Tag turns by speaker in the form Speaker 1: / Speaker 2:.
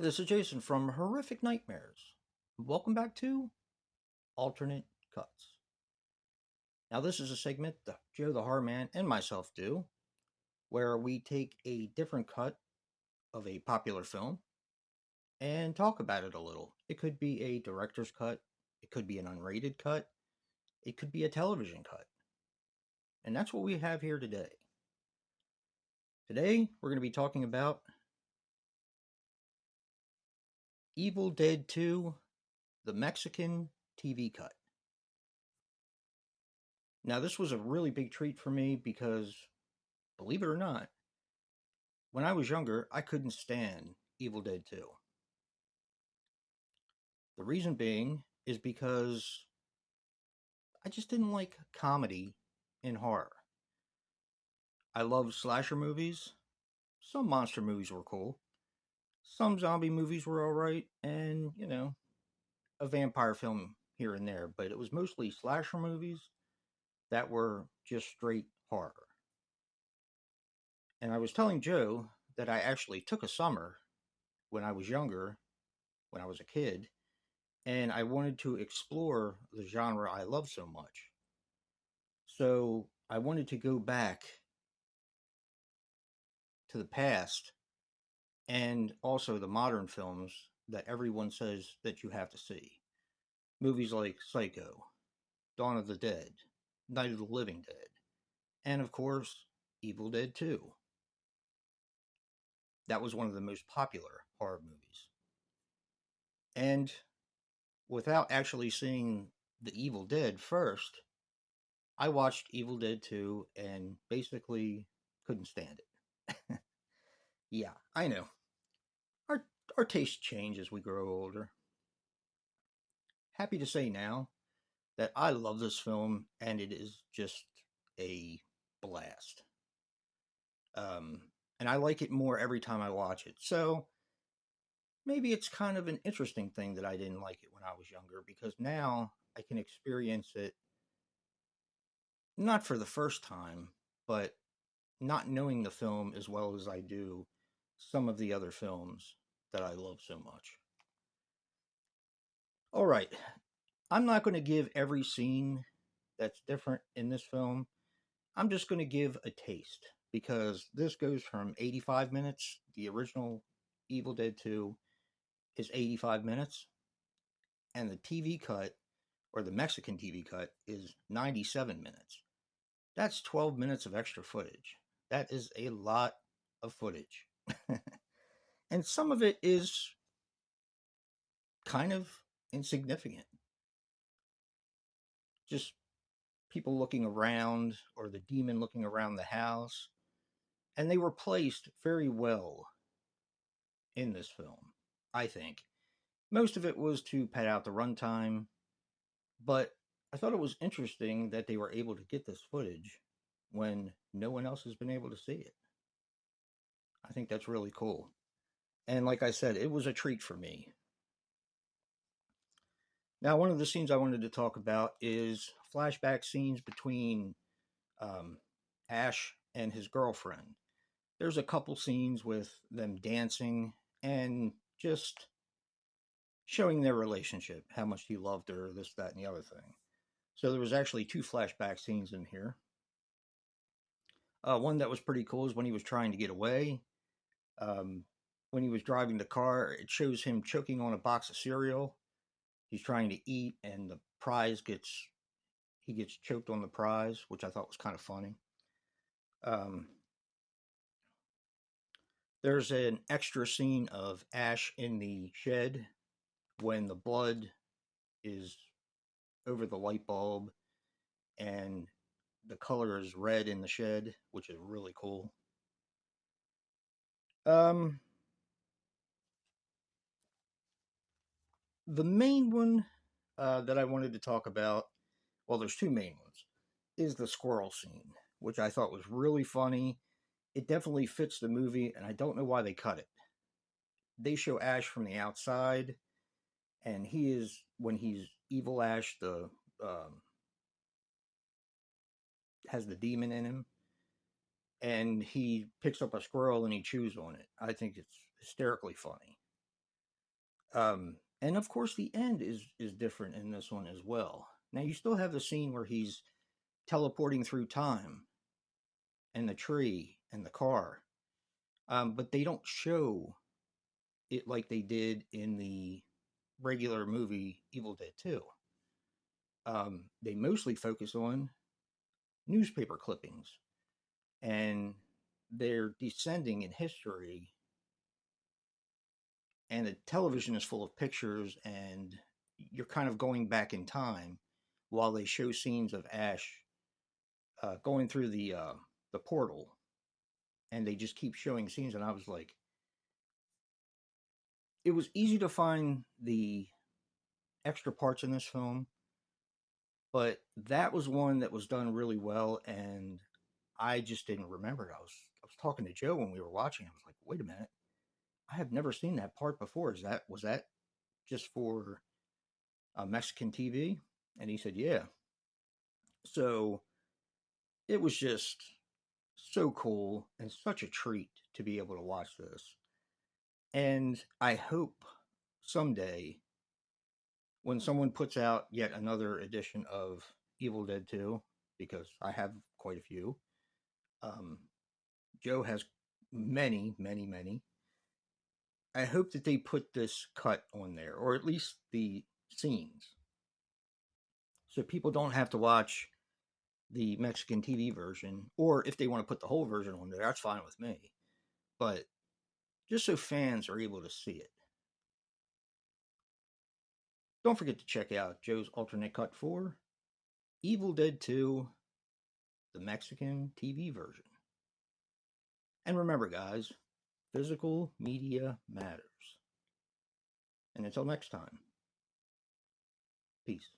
Speaker 1: this is Jason from Horrific Nightmares. Welcome back to Alternate Cuts. Now, this is a segment that Joe the Horror Man and myself do, where we take a different cut of a popular film and talk about it a little. It could be a director's cut, it could be an unrated cut, it could be a television cut. And that's what we have here today. Today, we're going to be talking about Evil Dead 2, the Mexican TV cut. Now, this was a really big treat for me because, believe it or not, when I was younger, I couldn't stand Evil Dead 2. The reason being is because I just didn't like comedy in horror. I loved slasher movies. Some monster movies were cool. Some zombie movies were alright, and, a vampire film here and there, but it was mostly slasher movies that were just straight horror. And I was telling Joe that I actually took a summer when I was younger, when I was a kid, and I wanted to explore the genre I love so much. So I wanted to go back to the past and also the modern films that everyone says that you have to see. Movies like Psycho, Dawn of the Dead, Night of the Living Dead, and of course, Evil Dead 2. That was one of the most popular horror movies. And without actually seeing The Evil Dead first, I watched Evil Dead 2 and basically couldn't stand it. Yeah, I know. Our, our tastes change as we grow older. Happy to say now that I love this film and it is just a blast. Um, and I like it more every time I watch it. So maybe it's kind of an interesting thing that I didn't like it when I was younger because now I can experience it not for the first time, but not knowing the film as well as I do some of the other films that I love so much. All right, I'm not going to give every scene that's different in this film. I'm just going to give a taste because this goes from 85 minutes. The original Evil Dead 2 is 85 minutes, and the TV cut, or the Mexican TV cut, is 97 minutes. That's 12 minutes of extra footage. That is a lot of footage. And some of it is kind of insignificant. Just people looking around or the demon looking around the house. And they were placed very well in this film, I think. Most of it was to pad out the runtime, but I thought it was interesting that they were able to get this footage when no one else has been able to see it. I think that's really cool. And like I said, it was a treat for me. Now, one of the scenes I wanted to talk about is flashback scenes between um, Ash and his girlfriend. There's a couple scenes with them dancing and just showing their relationship, how much he loved her, this, that, and the other thing. So there was actually two flashback scenes in here. One that was pretty cool is when he was trying to get away. Um, when he was driving the car, it shows him choking on a box of cereal. He's trying to eat, and the prize he gets choked on the prize, which I thought was kind of funny. Um, there's an extra scene of Ash in the shed when the blood is over the light bulb and the color is red in the shed, which is really cool. Um, the main one that I wanted to talk about, well, there's two main ones, is the squirrel scene, which I thought was really funny. It definitely fits the movie, and I don't know why they cut it. They show Ash from the outside, and when he's evil Ash, the has the demon in him, and he picks up a squirrel and he chews on it. I think it's hysterically funny. And of course, the end is different in this one as well. Now you still have the scene where he's teleporting through time and the tree and the car, but they don't show it like they did in the regular movie Evil Dead 2. They mostly focus on newspaper clippings and they're descending in history, and the television is full of pictures, and you're kind of going back in time while they show scenes of Ash going through the portal, and they just keep showing scenes, and I was like, it was easy to find the extra parts in this film, but that was one that was done really well, and I just didn't remember it. I was talking to Joe when we were watching. I was like, wait a minute, I have never seen that part before. Was that just for Mexican TV? And he said, yeah. So it was just so cool and such a treat to be able to watch this. And I hope someday when someone puts out yet another edition of Evil Dead 2, because I have quite a few, um, Joe has many, many, many. I hope that they put this cut on there, or at least the scenes, so people don't have to watch the Mexican TV version, or if they want to put the whole version on there, that's fine with me. But just so fans are able to see it. Don't forget to check out Joe's alternate cut for Evil Dead 2, the Mexican TV version. And remember, guys, physical media matters. And until next time, peace.